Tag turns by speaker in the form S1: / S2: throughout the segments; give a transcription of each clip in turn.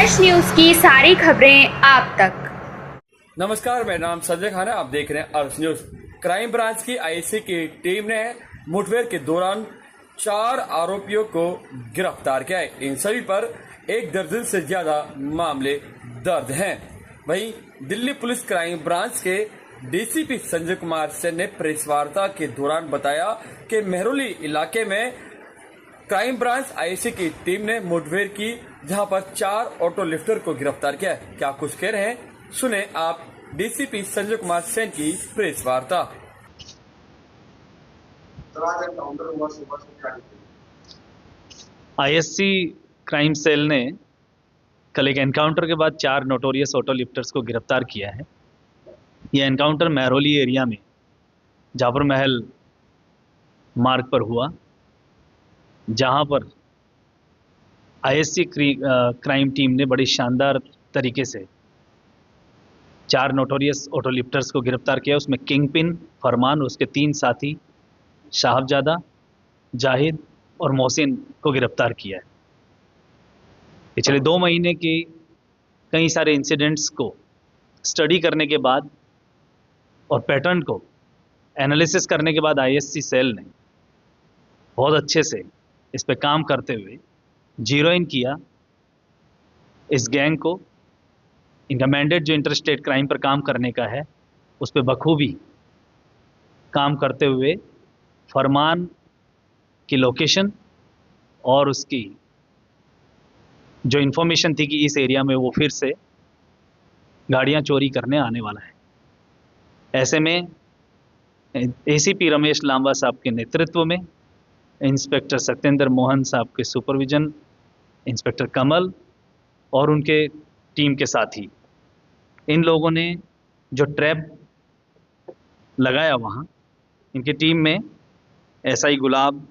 S1: अर्श न्यूज की सारी खबरें आप तक।
S2: नमस्कार, मेरा नाम संजय खान है। आप देख रहे हैं अर्श न्यूज। क्राइम ब्रांच की आईएससी की टीम ने मुठभेड़ के दौरान 4 आरोपियों को गिरफ्तार किया है। इन सभी पर 1 दर्जन से ज्यादा मामले दर्ज हैं। वहीं दिल्ली पुलिस क्राइम ब्रांच के डीसीपी संजय कुमार सेन ने प्रेस वार्ता के दौरान बताया कि मेहरौली इलाके में क्राइम ब्रांच आईएससी की टीम ने मुठभेड़ की, जहां पर 4 ऑटो लिफ्टर को गिरफ्तार किया है। क्या कुछ कह रहे हैं, सुने आप डीसीपी संजय कुमार सेन की प्रेस वार्ता।
S3: आईएससी क्राइम सेल ने कल एक एनकाउंटर के बाद 4 नोटोरियस ऑटो लिफ्टर्स को गिरफ्तार किया है। यह एनकाउंटर मेहरौली एरिया में जाफर महल मार्ग पर हुआ, जहां पर आईएससी क्राइम टीम ने बड़ी शानदार तरीके से 4 नोटोरियस ऑटो लिफ्टर्स को गिरफ्तार किया। उसमें किंगपिन फरमान और उसके 3 साथी साहबजादा, जाहिद और मोहसिन को गिरफ्तार किया है। पिछले 2 महीने के कई सारे इंसिडेंट्स को स्टडी करने के बाद और पैटर्न को एनालिसिस करने के बाद आईएससी सेल ने बहुत अच्छे से इस पे काम करते हुए जीरो इन किया इस गैंग को। इनका मैंडेट जो इंटर स्टेट क्राइम पर काम करने का है, उस पर बखूबी काम करते हुए फरमान की लोकेशन और उसकी जो इन्फॉर्मेशन थी कि इस एरिया में वो फिर से गाड़ियां चोरी करने आने वाला है, ऐसे में एसीपी रमेश लांबा साहब के नेतृत्व में इंस्पेक्टर सत्येंद्र मोहन साहब के सुपरविजन, इंस्पेक्टर कमल और उनके टीम के साथी, इन लोगों ने जो ट्रैप लगाया वहाँ, इनकी टीम में एसआई गुलाब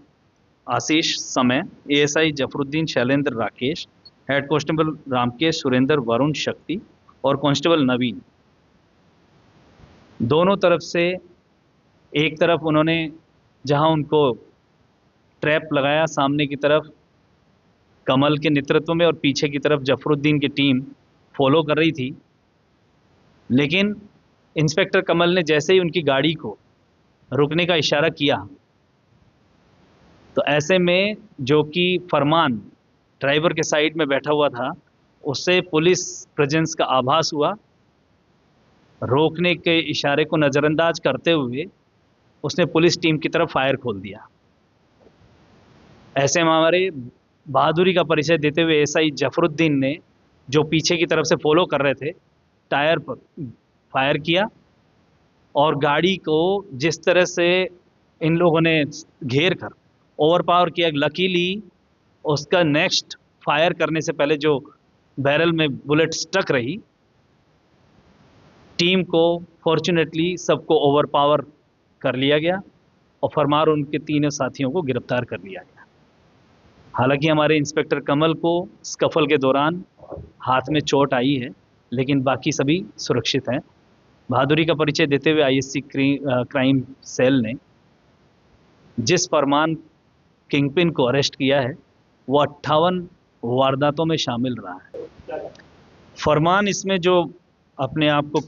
S3: आशीष समय, ASI Zafaruddin Shailendra Rakesh, head constable Ramkesh Surendra Varun शक्ति और कांस्टेबल नवीन, दोनों तरफ से एक तरफ उन्होंने जहां उनको ट्रैप लगाया सामने की तरफ कमल के नेतृत्व में और पीछे की तरफ जफरुद्दीन की टीम फॉलो कर रही थी, लेकिन इंस्पेक्टर कमल ने जैसे ही उनकी गाड़ी को रुकने का इशारा किया, तो ऐसे में जो कि फरमान ड्राइवर के साइड में बैठा हुआ था, उससे पुलिस प्रेजेंस का आभास हुआ। रोकने के इशारे को नज़रअंदाज करते हुए उसने पुलिस टीम की तरफ फायर खोल दिया। ऐसे में हमारे बहादुरी का परिचय देते हुए एसआई जफरुद्दीन ने, जो पीछे की तरफ से फॉलो कर रहे थे, टायर पर फायर किया और गाड़ी को जिस तरह से इन लोगों ने घेर कर ओवरपावर किया, लकीली उसका नेक्स्ट फायर करने से पहले जो बैरल में बुलेट स्टक रही, टीम को फॉर्चुनेटली सबको ओवरपावर कर लिया गया और फरमार उनके 3 साथियों को गिरफ्तार कर लिया गया। हालांकि हमारे इंस्पेक्टर कमल को स्कफल के दौरान हाथ में चोट आई है, लेकिन बाकी सभी सुरक्षित हैं। बहादुरी का परिचय देते हुए आईएससी क्राइम सेल ने जिस फरमान किंगपिन को अरेस्ट किया है, वो 58 वारदातों में शामिल रहा है। फरमान इसमें जो अपने आप को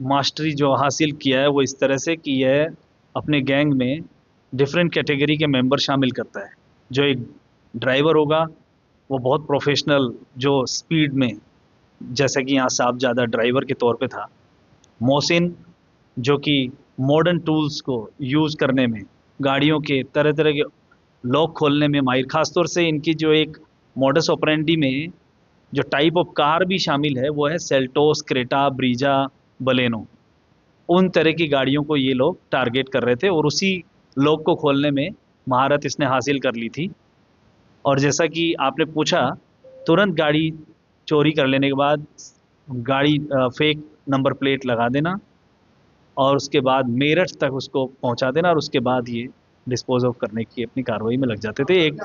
S3: मास्टरी जो हासिल किया है, वो इस तरह से कि यह अपने गैंग में डिफरेंट कैटेगरी के मेंबर शामिल करता है। जो एक ड्राइवर होगा वो बहुत प्रोफेशनल, जो स्पीड में, जैसे कि यहाँ साहबजादा ड्राइवर के तौर पे था। मोहसिन जो कि मॉडर्न टूल्स को यूज़ करने में, गाड़ियों के तरह तरह के लॉक खोलने में माहिर, खासतौर से इनकी जो एक मॉडस ऑपरेंडी में जो टाइप ऑफ कार भी शामिल है, वो है सेल्टोस, क्रेटा, ब्रीजा, बलेनो। उन तरह की गाड़ियों को ये लोग टारगेट कर रहे थे और उसी लॉक को खोलने में महारत इसने हासिल कर ली थी। और जैसा कि आपने पूछा, तुरंत गाड़ी चोरी कर लेने के बाद गाड़ी फेक नंबर प्लेट लगा देना और उसके बाद मेरठ तक उसको पहुंचा देना और उसके बाद ये डिस्पोज ऑफ करने की अपनी कार्रवाई में लग जाते थे। एक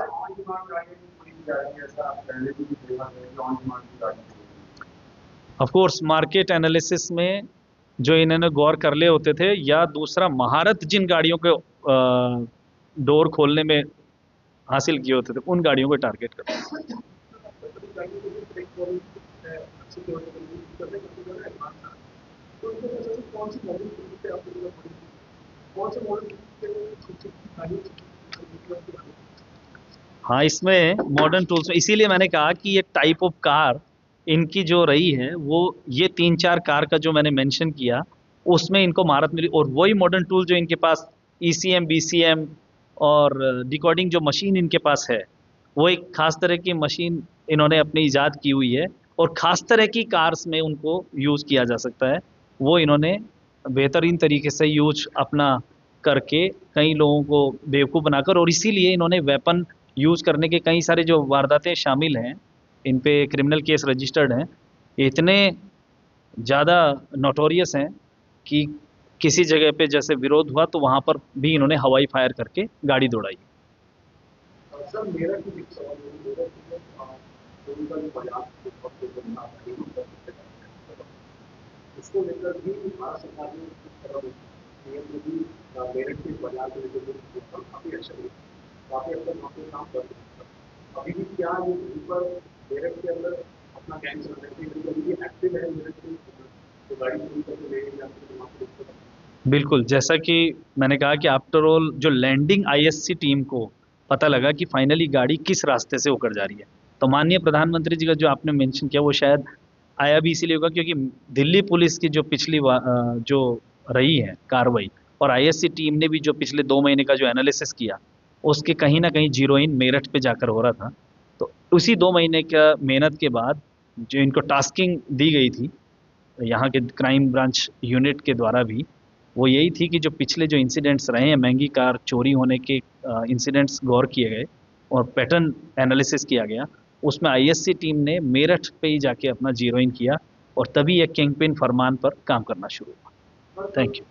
S3: ऑफ कोर्स मार्केट एनालिसिस में जो इन्होंने गौर कर ले होते थे, या दूसरा महारत जिन गाड़ियों के डोर खोलने में हासिल किए होते थे, उन गाड़ियों को टारगेट करते थे। हाँ, इसमें मॉडर्न टूल्स में इसीलिए मैंने कहा कि ये टाइप ऑफ कार इनकी जो रही है वो ये 3-4 कार का जो मैंने मेंशन किया उसमें इनको महारत मिली, और वही मॉडर्न टूल जो इनके पास ईसीएम बीसीएम और डिकोडिंग जो मशीन इनके पास है, वो एक खास तरह की मशीन इन्होंने अपनी ईजाद की हुई है और खास तरह की कार्स में उनको यूज़ किया जा सकता है। वो इन्होंने बेहतरीन तरीके से यूज अपना करके कई लोगों को बेवकूफ़ बनाकर, और इसीलिए इन्होंने वेपन यूज़ करने के कई सारे जो वारदातें शामिल हैं, इन पे क्रिमिनल केस रजिस्टर्ड हैं, ये इतने ज़्यादा नोटोरियस हैं कि किसी जगह पे जैसे विरोध हुआ तो वहाँ पर भी इन्होंने हवाई फायर करके गाड़ी दौड़ाई।
S4: सर मेरा भी एक सवाल है, मेरा उनका जो बाजार उसको लेकर भी भारत सरकार ने पीएम मोदी मेरठ के बाजार को लेकर काफी अच्छा काफी हद तक वहाँ पे काम कर रहे हैं। अभी भी क्या ये वहीं पर मेरठ के अंदर अपना गैंग चला रहे थे, अभी भी एक्टिव है मेरठ में तो गाड़ी चोरी करके ले या फिर वहाँ पे
S3: बिल्कुल, जैसा कि मैंने कहा कि आफ्टर ऑल जो लैंडिंग आईएससी टीम को पता लगा कि फाइनली गाड़ी किस रास्ते से होकर जा रही है, तो माननीय प्रधानमंत्री जी का जो आपने मेंशन किया वो शायद आया भी इसीलिए होगा क्योंकि दिल्ली पुलिस की जो पिछली जो रही है कार्रवाई और आईएससी टीम ने भी जो पिछले 2 महीने का जो एनालिसिस किया उसके कहीं ना कहीं जीरो इन मेरठ पे जाकर हो रहा था। तो उसी 2 महीने का मेहनत के बाद जो इनको टास्किंग दी गई थी यहाँ के क्राइम ब्रांच यूनिट के द्वारा भी, वो यही थी कि जो पिछले जो इंसिडेंट्स रहे हैं महंगी कार चोरी होने के इंसिडेंट्स गौर किए गए और पैटर्न एनालिसिस किया गया, उसमें आईएससी टीम ने मेरठ पे ही जाके अपना जीरो इन किया और तभी एक किंगपिन फरमान पर काम करना शुरू हुआ। Thank you.